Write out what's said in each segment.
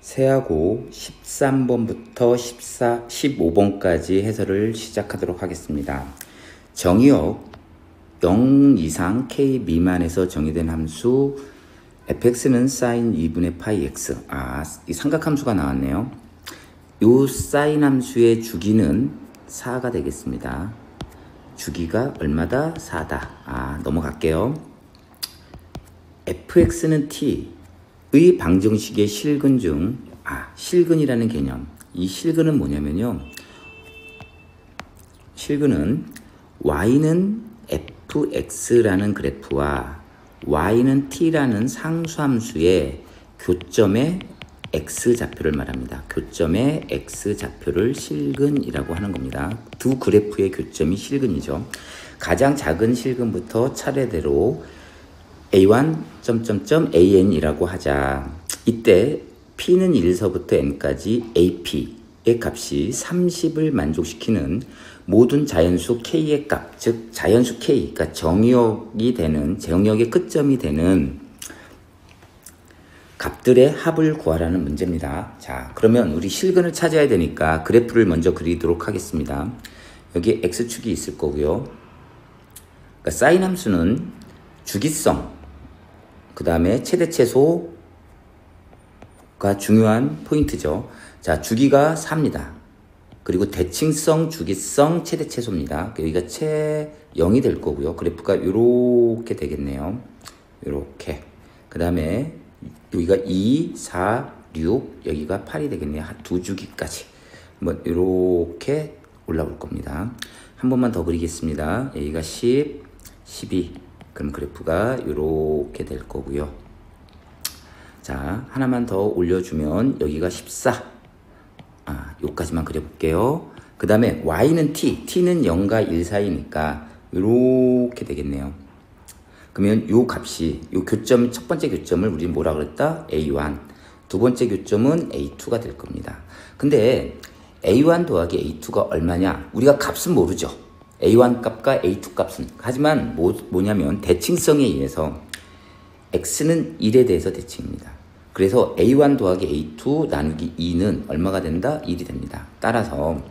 세하고 13번부터 15번까지 해설을 시작하도록 하겠습니다. 정의역 0 이상 k 미만에서 정의된 함수 fx는 sin 2분의 파이 x. 이 삼각함수가 나왔네요. 이 sin 함수의 주기는 4가 되겠습니다. 주기가 얼마다? 4다. 넘어갈게요. fx는 t의 방정식의 실근 중 실근이라는 개념. 이 실근은 뭐냐면요, 실근은 y는 fx라는 그래프와 y는 t라는 상수함수의 교점의 x좌표를 말합니다. 교점의 x좌표를 실근이라고 하는 겁니다. 두 그래프의 교점이 실근이죠. 가장 작은 실근부터 차례대로 a1 an이라고 하자. 이때 p는 1서부터 n까지 ap의 값이 30을 만족시키는 모든 자연수 k의 값, 즉 자연수 k, 그러니까 정의역의 끝점이 되는 값들의 합을 구하라는 문제입니다. 자, 그러면 우리 실근을 찾아야 되니까 그래프를 먼저 그리도록 하겠습니다. 여기 x축이 있을 거고요. 그러니까 사인 함수는 주기성, 그 다음에 최대최소가 중요한 포인트죠. 자, 주기가 4입니다. 그리고 대칭성, 주기성, 최대최소입니다. 여기가 0이 될 거고요. 그래프가 이렇게 되겠네요. 이렇게. 그 다음에 여기가 2, 4, 6, 여기가 8이 되겠네요. 두 주기까지. 한번 이렇게 올라올 겁니다. 한 번만 더 그리겠습니다. 여기가 10, 12. 그럼 그래프가 이렇게 될 거고요. 자, 하나만 더 올려주면 여기가 14. 요까지만 그려볼게요. 그 다음에 y는 t는 0과 1 사이니까 이렇게 되겠네요. 그러면 요 값이, 요 교점, 첫 번째 교점을 우리 뭐라 그랬다? a1. 두 번째 교점은 a2가 될 겁니다. 근데 a1 더하기 a2가 얼마냐? 우리가 값은 모르죠. a1 값과 a2 값은. 하지만 뭐냐면 대칭성에 의해서 x는 1에 대해서 대칭입니다. 그래서 a1 더하기 a2 나누기 2는 얼마가 된다? 1이 됩니다. 따라서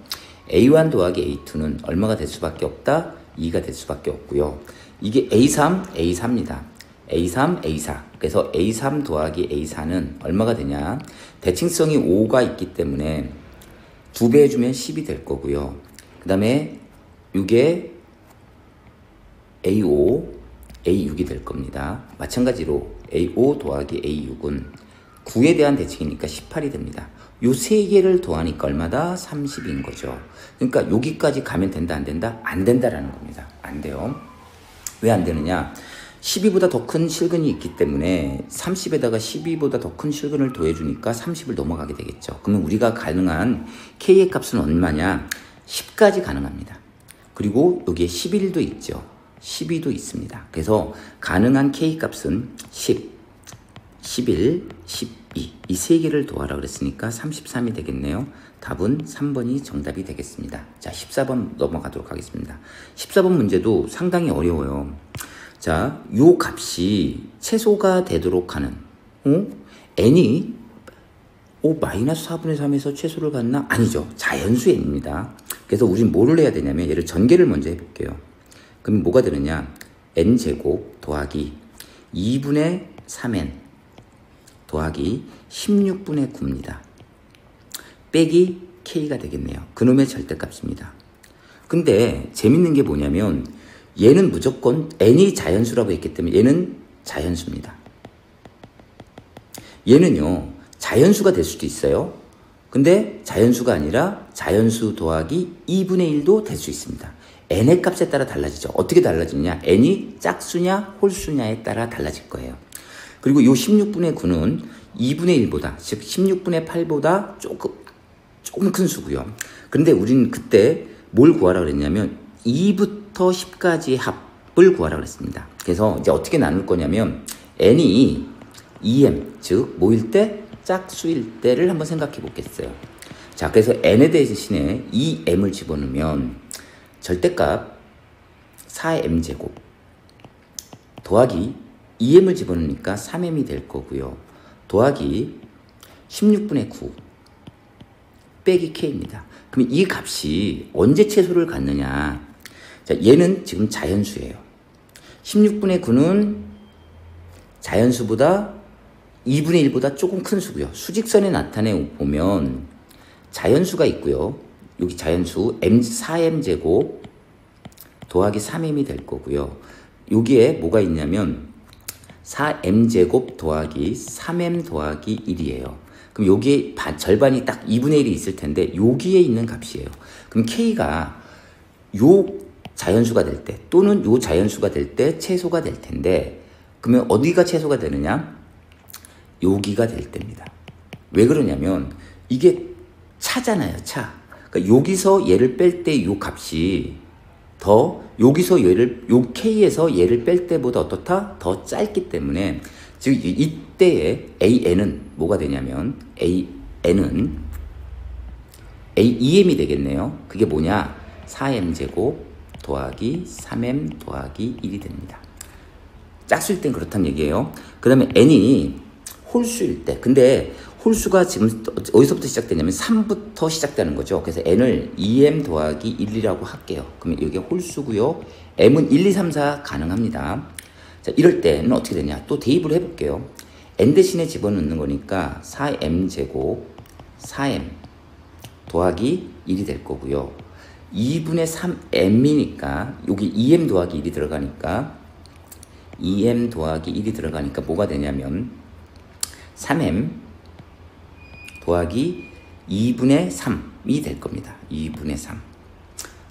a1 더하기 a2는 얼마가 될 수밖에 없다? 2가 될 수밖에 없고요. 이게 a3, a4입니다. a3, a4. 그래서 a3 더하기 a4는 얼마가 되냐? 대칭성이 5가 있기 때문에 2배 해주면 10이 될 거고요. 그 다음에 이게 A5, A6이 될 겁니다. 마찬가지로 A5 더하기 A6은 9에 대한 대칭이니까 18이 됩니다. 요 세 개를 더하니까 얼마다? 30인 거죠. 그러니까 여기까지 가면 된다, 안 된다? 안 된다라는 겁니다. 안 돼요. 왜 안 되느냐? 12보다 더 큰 실근이 있기 때문에 30에다가 12보다 더 큰 실근을 더해주니까 30을 넘어가게 되겠죠. 그러면 우리가 가능한 K의 값은 얼마냐? 10까지 가능합니다. 그리고 여기에 11도 있죠. 12도 있습니다. 그래서 가능한 K 값은 10, 11, 12. 이 세 개를 더하라 그랬으니까 33이 되겠네요. 답은 3번이 정답이 되겠습니다. 자, 14번 넘어가도록 하겠습니다. 14번 문제도 상당히 어려워요. 자, 요 값이 최소가 되도록 하는, n이 마이너스 4분의 3에서 최소를 갖나? 아니죠. 자연수 n입니다. 그래서 우린 뭐를 해야 되냐면 얘를 전개를 먼저 해볼게요. 그럼 뭐가 되느냐? n제곱 더하기 2분의 3n 더하기 16분의 9입니다. 빼기 k가 되겠네요. 그놈의 절대값입니다. 근데 재밌는 게 뭐냐면 얘는 무조건 n이 자연수라고 했기 때문에 얘는 자연수입니다. 얘는요, 자연수가 될 수도 있어요. 근데 자연수가 아니라 자연수 더하기 2분의 1도 될 수 있습니다. n의 값에 따라 달라지죠. 어떻게 달라지느냐? n이 짝수냐 홀수냐에 따라 달라질 거예요. 그리고 이 16분의 9는 2분의 1보다, 즉 16분의 8보다 조금 큰 수고요. 그런데 우리는 그때 뭘 구하라 그랬냐면 2부터 10까지의 합을 구하라 그랬습니다. 그래서 이제 어떻게 나눌 거냐면 n이 2m, 즉 뭐일 때? 짝수일 때를 한번 생각해 보겠어요. 자, 그래서 n에 대신에 2m을 집어넣으면 절대값 4m제곱 더하기 2m을 집어넣으니까 3m이 될 거고요. 더하기 16분의 9 빼기 k입니다. 그럼 이 값이 언제 최소를 갖느냐? 자, 얘는 지금 자연수예요. 16분의 9는 자연수보다 2분의 1보다 조금 큰 수고요. 수직선에 나타내 보면 자연수가 있고요. 여기 자연수 4m제곱 더하기 3m이 될 거고요. 여기에 뭐가 있냐면 4m제곱 더하기 3m 더하기 1이에요. 그럼 여기에 절반이 딱 2분의 1이 있을 텐데 여기에 있는 값이에요. 그럼 k가 요 자연수가 될 때 또는 요 자연수가 될 때 최소가 될 텐데 그러면 어디가 최소가 되느냐? 여기가 될 때입니다. 왜 그러냐면 이게 차잖아요. 차. 그러니까 여기서 얘를 뺄 때 요 값이 더 여기서 얘를 요 k에서 얘를 뺄 때보다 어떻다? 더 짧기 때문에 즉 이때의 an은 뭐가 되냐면 an은 a2m이 되겠네요. 그게 뭐냐? 4m제곱 더하기 3m 더하기 1이 됩니다. 짝수일 땐 그렇다는 얘기예요. 그 다음에 n이 홀수일 때, 근데 홀수가 지금 어디서부터 시작되냐면 3부터 시작되는 거죠. 그래서 n을 2m 더하기 1이라고 할게요. 그러면 이게 홀수고요. m은 1, 2, 3, 4 가능합니다. 자, 이럴 때는 어떻게 되냐? 또 대입을 해볼게요. n 대신에 집어넣는 거니까 4m제곱 4m 더하기 1이 될 거고요. 2분의 3m이니까 여기 2m 더하기 1이 들어가니까 2m 더하기 1이 들어가니까 뭐가 되냐면 3m 더하기 2분의 3이 될 겁니다. 2분의 3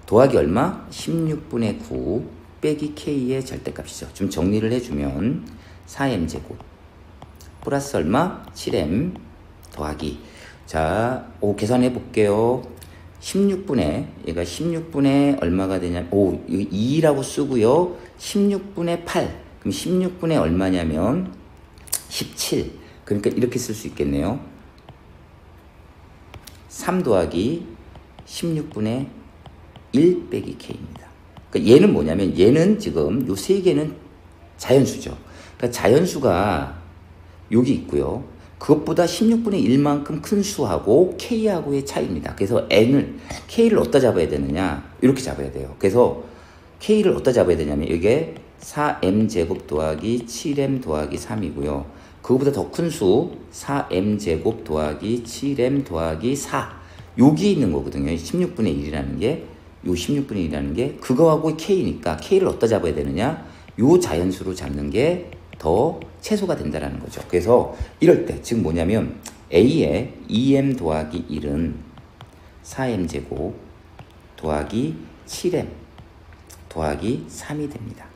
더하기 얼마? 16분의 9 빼기 k의 절대값이죠. 좀 정리를 해주면 4m제곱 플러스 얼마? 7m 더하기 자, 계산해 볼게요. 16분의 얘가 16분의 얼마가 되냐? 여기 2라고 쓰고요. 16분의 8 그럼 16분의 얼마냐면 17 그러니까 이렇게 쓸 수 있겠네요. 3 더하기 16분의 1 빼기 k입니다. 그러니까 얘는 뭐냐면 얘는 지금 요 세 개는 자연수죠. 그러니까 자연수가 여기 있고요. 그것보다 16분의 1만큼 큰 수하고 k하고의 차이입니다. 그래서 k를 어디다 잡아야 되느냐? 이렇게 잡아야 돼요. 그래서 k를 어디다 잡아야 되냐면 이게 4m제곱 더하기 7m 더하기 3이고요. 그거보다 더 큰 수 4m제곱 더하기 7m 더하기 4 여기 있는 거거든요. 16분의 1이라는 게 요 16분의 1이라는 게 그거하고 k니까 k를 어디다 잡아야 되느냐? 요 자연수로 잡는 게 더 최소가 된다는 거죠. 그래서 이럴 때 지금 뭐냐면 a의 2m 더하기 1은 4m제곱 더하기 7m 더하기 3이 됩니다.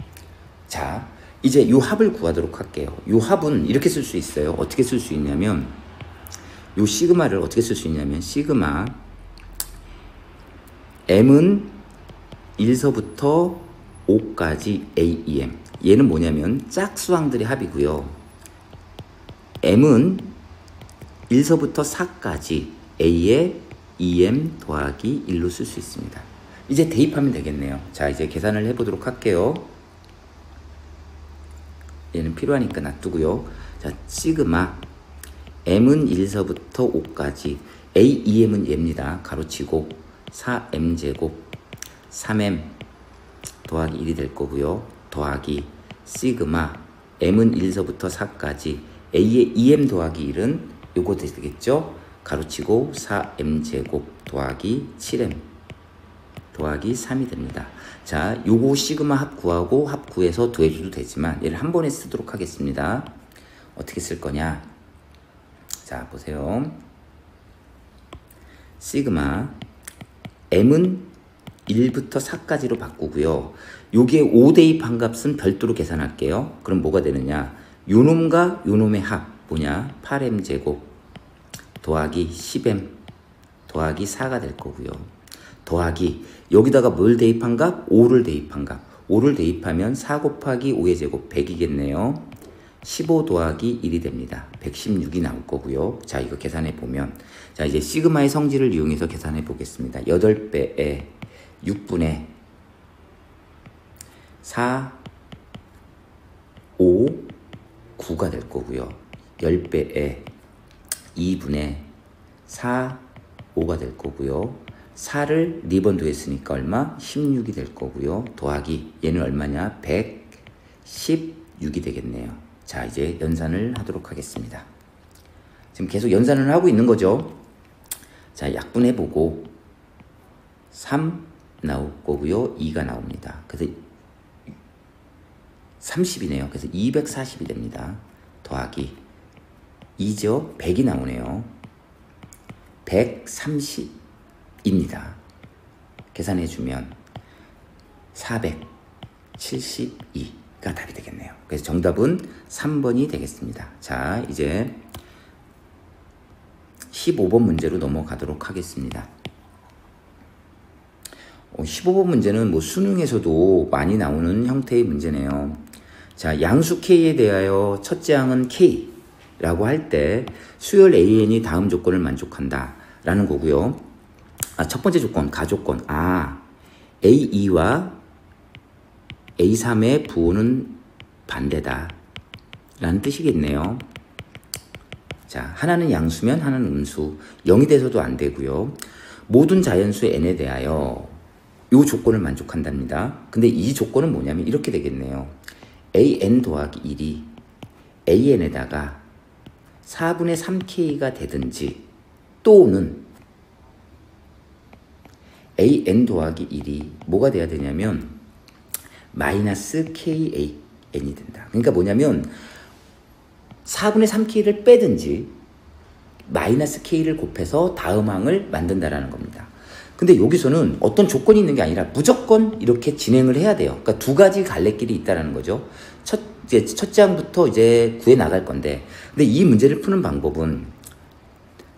자, 이제 요 합을 구하도록 할게요. 요 합은 이렇게 쓸 수 있어요. 어떻게 쓸 수 있냐면 요 시그마를 어떻게 쓸 수 있냐면 시그마 m은 1서부터 5까지 AEM 얘는 뭐냐면 짝수항들의 합이고요. m은 1서부터 4까지 a의 2m 더하기 1로 쓸 수 있습니다. 이제 대입하면 되겠네요. 자, 이제 계산을 해보도록 할게요. 얘는 필요하니까 놔두고요. 자, 시그마 m은 1서부터 5까지 AEM은 얘입니다. 가로치고 4m제곱 3m 더하기 1이 될 거고요. 더하기 시그마 m은 1서부터 4까지 a의 2m 더하기 1은 요거 되겠죠? 가로치고 4m제곱 더하기 7m 더하기 3이 됩니다. 자, 요거 시그마 합 구하고 합 구해서 더해줘도 되지만 얘를 한 번에 쓰도록 하겠습니다. 어떻게 쓸 거냐? 자, 보세요. 시그마 m은 1부터 4까지로 바꾸고요. 여기에 5 대입한 값은 별도로 계산할게요. 그럼 뭐가 되느냐? 요놈과 요놈의 합 뭐냐? 8m제곱 더하기 10m 더하기 4가 될 거고요. 더하기 여기다가 뭘 대입한 값? 5를 대입한 값. 5를 대입하면 4 곱하기 5의 제곱 100이겠네요. 15 더하기 1이 됩니다. 116이 나올 거고요. 자, 이거 계산해 보면 자, 이제 시그마의 성질을 이용해서 계산해 보겠습니다. 8배에 6분의 4, 5, 9가 될 거고요. 10배에 2분의 4, 5가 될 거고요. 4를 4번 더했으니까 얼마? 16이 될 거고요. 더하기 얘는 얼마냐? 116이 되겠네요. 자, 이제 연산을 하도록 하겠습니다. 지금 계속 연산을 하고 있는 거죠. 자, 약분해보고 3 나올 거고요. 2가 나옵니다. 그래서 30이네요. 그래서 240이 됩니다. 더하기 2죠. 100이 나오네요. 130입니다. 계산해주면 472가 답이 되겠네요. 그래서 정답은 3번이 되겠습니다. 자, 이제 15번 문제로 넘어가도록 하겠습니다. 15번 문제는 뭐 수능에서도 많이 나오는 형태의 문제네요. 자, 양수 K에 대하여 첫째 항은 K라고 할 때 수열 AN이 다음 조건을 만족한다 라는 거고요. 첫 번째 조건, 가조건. A2와 A3의 부호는 반대다 라는 뜻이겠네요. 자, 하나는 양수면 하나는 음수. 0이 돼서도 안 되고요. 모든 자연수 N에 대하여 이 조건을 만족한답니다. 근데 이 조건은 뭐냐면 이렇게 되겠네요. AN 더하기 1이 AN에다가 4분의 3K가 되든지 또는 AN 더하기 1이 뭐가 돼야 되냐면 마이너스 KAN이 된다. 그러니까 뭐냐면 4분의 3K를 빼든지 마이너스 K를 곱해서 다음 항을 만든다라는 겁니다. 근데 여기서는 어떤 조건이 있는 게 아니라 무조건 이렇게 진행을 해야 돼요. 그러니까 두 가지 갈래길이 있다라는 거죠. 첫째 항부터 이제 구해 나갈 건데, 근데 이 문제를 푸는 방법은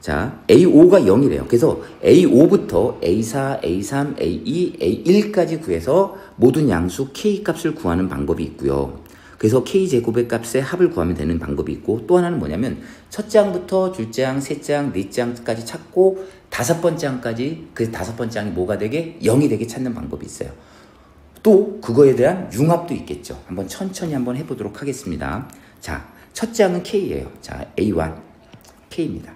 자, A5가 0이래요. 그래서 A5부터 A4, A3, A2, A1까지 구해서 모든 양수 K 값을 구하는 방법이 있고요. 그래서 K제곱의 값의 합을 구하면 되는 방법이 있고, 또 하나는 뭐냐면 첫째 항부터 둘째 항, 셋째 항, 넷째 항까지 찾고 다섯 번째 항까지 그 다섯 번째 항이 뭐가 되게 0이 되게 찾는 방법이 있어요. 또 그거에 대한 융합도 있겠죠. 한번 천천히 한번 해보도록 하겠습니다. 자, 첫째 항은 K예요. 자, A1 K입니다.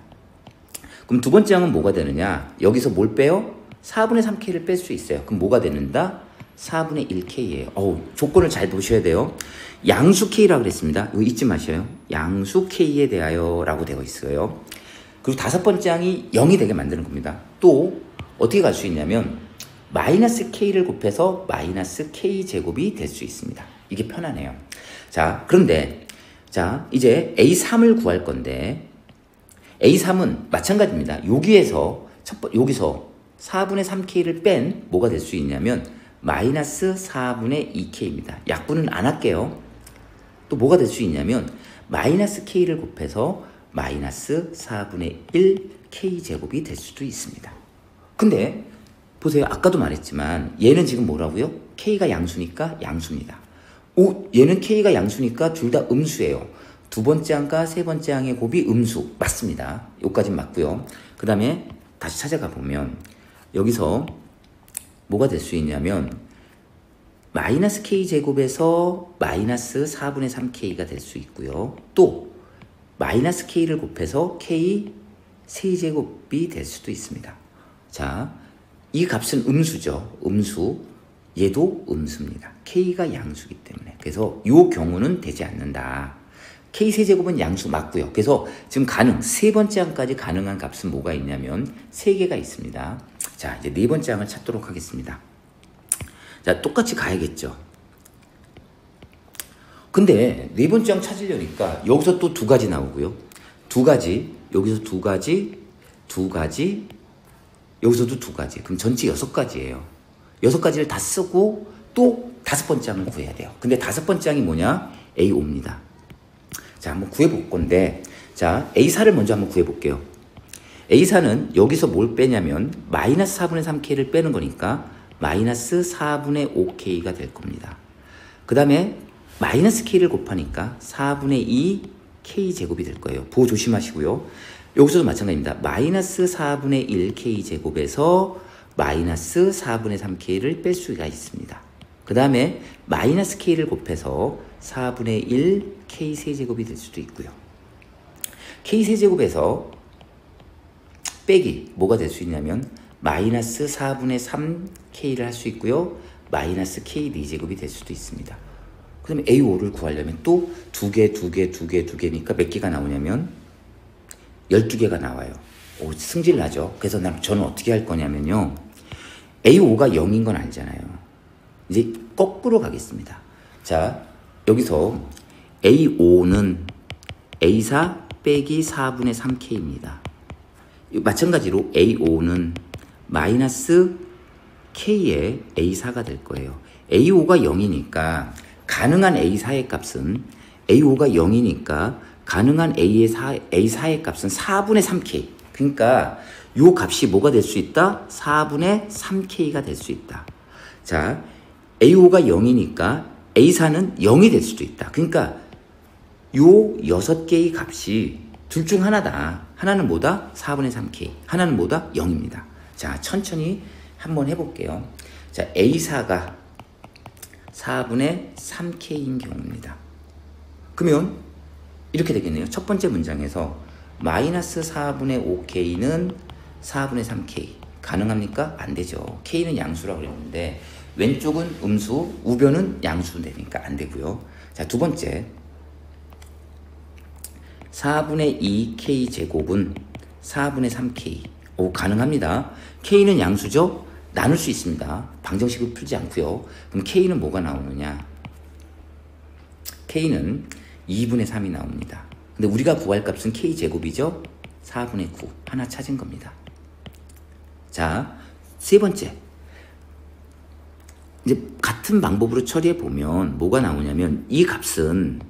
그럼 두 번째 항은 뭐가 되느냐? 여기서 뭘 빼요? 4분의 3K를 뺄 수 있어요. 그럼 뭐가 되는다? 4분의 1K예요. 조건을 잘 보셔야 돼요. 양수 K라고 그랬습니다. 이거 잊지 마셔요. 양수 K에 대하여 라고 되어 있어요. 그리고 다섯 번째 항이 0이 되게 만드는 겁니다. 또 어떻게 갈 수 있냐면 마이너스 K를 곱해서 마이너스 K제곱이 될 수 있습니다. 이게 편하네요. 자, 그런데 자, 이제 A3을 구할 건데 A3은 마찬가지입니다. 여기서 4분의 3K를 뺀 뭐가 될 수 있냐면 마이너스 4분의 2K입니다. 약분은 안 할게요. 또 뭐가 될 수 있냐면 마이너스 K를 곱해서 마이너스 4분의 1K제곱이 될 수도 있습니다. 근데 보세요. 아까도 말했지만 얘는 지금 뭐라고요? K가 양수니까 양수입니다. 얘는 K가 양수니까 둘 다 음수예요. 두 번째 항과 세 번째 항의 곱이 음수. 맞습니다. 여기까지는 맞고요. 그 다음에 다시 찾아가 보면 여기서 뭐가 될 수 있냐면 마이너스 K제곱에서 마이너스 4분의 3K가 될 수 있고요. 또 마이너스 K를 곱해서 K 세제곱이 될 수도 있습니다. 자, 이 값은 음수죠. 음수. 얘도 음수입니다. K가 양수이기 때문에. 그래서 이 경우는 되지 않는다. K 세제곱은 양수 맞고요. 그래서 지금 세 번째 항까지 가능한 값은 뭐가 있냐면 3개가 있습니다. 자, 이제 네 번째 항을 찾도록 하겠습니다. 자, 똑같이 가야겠죠. 근데 네 번째 항 찾으려니까 여기서 또 두 가지 나오고요. 두 가지, 여기서 두 가지, 여기서도 두 가지. 그럼 전체 6가지예요. 6가지를 다 쓰고 또 다섯 번째 항을 구해야 돼요. 근데 다섯 번째 항이 뭐냐? A5입니다. 자, 한번 구해볼 건데, 자, A4를 먼저 한번 구해볼게요. A4는 여기서 뭘 빼냐면 마이너스 4분의 3K를 빼는 거니까 마이너스 4분의 5K가 될 겁니다. 그 다음에 마이너스 K를 곱하니까 4분의 2 K제곱이 될 거예요. 부호 조심하시고요. 여기서도 마찬가지입니다. 마이너스 4분의 1 K제곱에서 마이너스 4분의 3K를 뺄 수가 있습니다. 그 다음에 마이너스 K를 곱해서 4분의 1 K 세제곱이 될 수도 있고요. K 세제곱에서 빼기 뭐가 될 수 있냐면 마이너스 4분의 3K를 할 수 있고요. 마이너스 K 4제곱이 될 수도 있습니다. 그 다음에 A5를 구하려면 또 2개니까 몇 개가 나오냐면 12개가 나와요. 오, 승질나죠? 그래서 저는 어떻게 할 거냐면요. A5가 0인 건 아니잖아요. 이제 거꾸로 가겠습니다. 자, 여기서 A5는 A4 빼기 4분의 3K입니다. 마찬가지로 A5는 마이너스 K의 A4가 될 거예요. A5가 0이니까 가능한 A4의 값은 A5가 0이니까 가능한 A4의 값은 4분의 3K. 그러니까 요 값이 뭐가 될 수 있다? 4분의 3K가 될 수 있다. 자, A5가 0이니까 A4는 0이 될 수도 있다. 그러니까 요 6개의 값이 둘 중 하나다. 하나는 뭐다? 4분의 3K. 하나는 뭐다? 0입니다. 자, 천천히 한번 해볼게요. 자, A4가 4분의 3K인 경우입니다. 그러면 이렇게 되겠네요. 첫 번째 문장에서 마이너스 4분의 5K는 4분의 3K. 가능합니까? 안 되죠. K는 양수라고 그랬는데 왼쪽은 음수, 우변은 양수되니까 안 되고요. 자, 두 번째 4분의 2K 제곱은 4분의 3K. 오, 가능합니다. K는 양수죠? 나눌 수 있습니다. 방정식을 풀지 않고요. 그럼 K는 뭐가 나오느냐? K는 2분의 3이 나옵니다. 근데 우리가 구할 값은 K 제곱이죠? 4분의 9. 하나 찾은 겁니다. 자, 세 번째. 이제 같은 방법으로 처리해 보면 뭐가 나오냐면 이 값은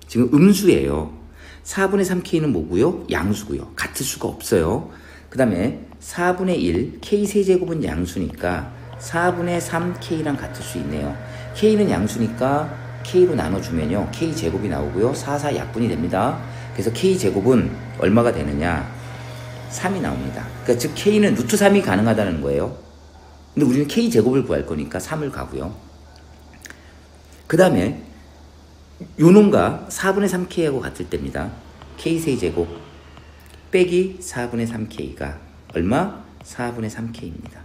지금 음수예요. 4분의 3K는 뭐고요? 양수고요. 같을 수가 없어요. 그 다음에 4분의 1, K 세제곱은 양수니까 4분의 3K랑 같을 수 있네요. K는 양수니까 K로 나눠주면요. K 제곱이 나오고요. 4, 4 약분이 됩니다. 그래서 K 제곱은 얼마가 되느냐? 3이 나옵니다. 그러니까 즉 K는 루트 3이 가능하다는 거예요. 근데 우리는 K 제곱을 구할 거니까 3을 가고요. 그 다음에 요놈과 4분의 3K하고 같을 때입니다. K 세제곱 빼기 4분의 3K가 얼마? 4분의 3K입니다.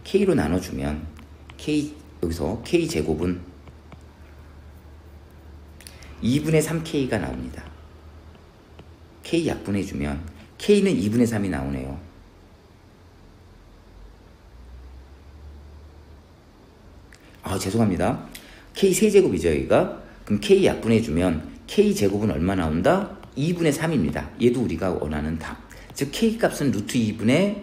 K로 나눠주면 여기서 K 제곱은 2분의 3K가 나옵니다. K 약분해주면 K는 2분의 3이 나오네요. 아, 죄송합니다. K 세제곱이죠, 여기가. 그럼 K 약분해주면 K 제곱은 얼마 나온다? 2분의 3입니다. 얘도 우리가 원하는 답. 즉 K 값은 루트 2분의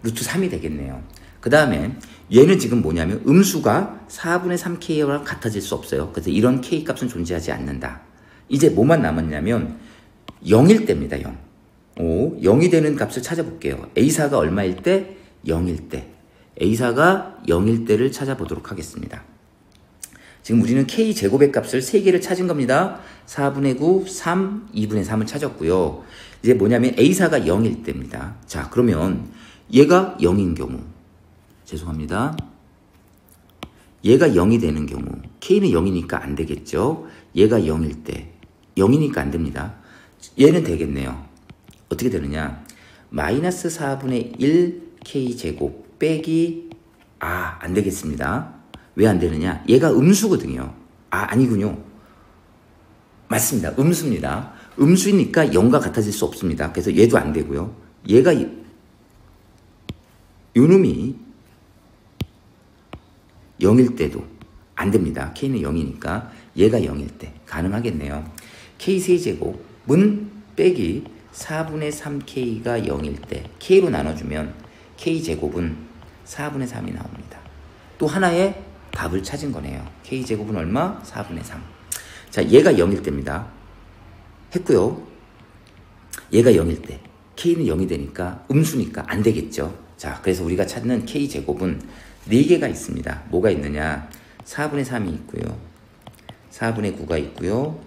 루트 3이 되겠네요. 그 다음에 얘는 지금 뭐냐면 음수가 4분의 3K랑 같아질 수 없어요. 그래서 이런 K 값은 존재하지 않는다. 이제 뭐만 남았냐면 0일 때입니다. 0. 0이 되는 값을 찾아볼게요. A4가 얼마일 때? 0일 때. A4가 0일 때를 찾아보도록 하겠습니다. 지금 우리는 K 제곱의 값을 3개를 찾은 겁니다. 4분의 9, 3, 2분의 3을 찾았고요. 이제 뭐냐면 A4가 0일 때입니다. 자, 그러면 얘가 0인 경우, 죄송합니다. 얘가 0이 되는 경우, K는 0이니까 안 되겠죠. 얘가 0일 때, 0이니까 안 됩니다. 얘는 되겠네요. 어떻게 되느냐? 마이너스 4분의 1 K 제곱 빼기, 안 되겠습니다. 왜 안 되느냐? 얘가 음수거든요. 아니군요. 맞습니다. 음수입니다. 음수이니까 0과 같아질 수 없습니다. 그래서 얘도 안 되고요. 얘가 요놈이 0일 때도 안 됩니다. K는 0이니까 얘가 0일 때 가능하겠네요. K 세제곱은 빼기 4분의 3K가 0일 때 K로 나눠주면 K 제곱은 4분의 3이 나옵니다. 또 하나의 답을 찾은 거네요. K 제곱은 얼마? 4분의 3. 자, 얘가 0일 때입니다. 했고요. 얘가 0일 때 K는 0이 되니까 음수니까 안 되겠죠. 자, 그래서 우리가 찾는 K 제곱은 4개가 있습니다. 뭐가 있느냐? 4분의 3이 있고요. 4분의 9가 있고요.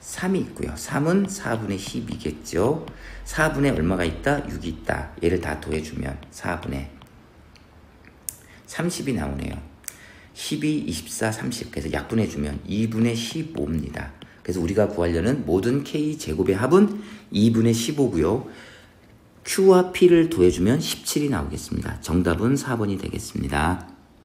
3이 있고요. 3은 4분의 10이겠죠. 4분의 얼마가 있다? 6이 있다. 얘를 다 더해주면 4분의 30이 나오네요. 12, 24, 30. 그래서 약분해주면 2분의 15입니다. 그래서 우리가 구하려는 모든 K 제곱의 합은 2분의 15고요. Q와 P를 더해주면 17이 나오겠습니다. 정답은 4번이 되겠습니다.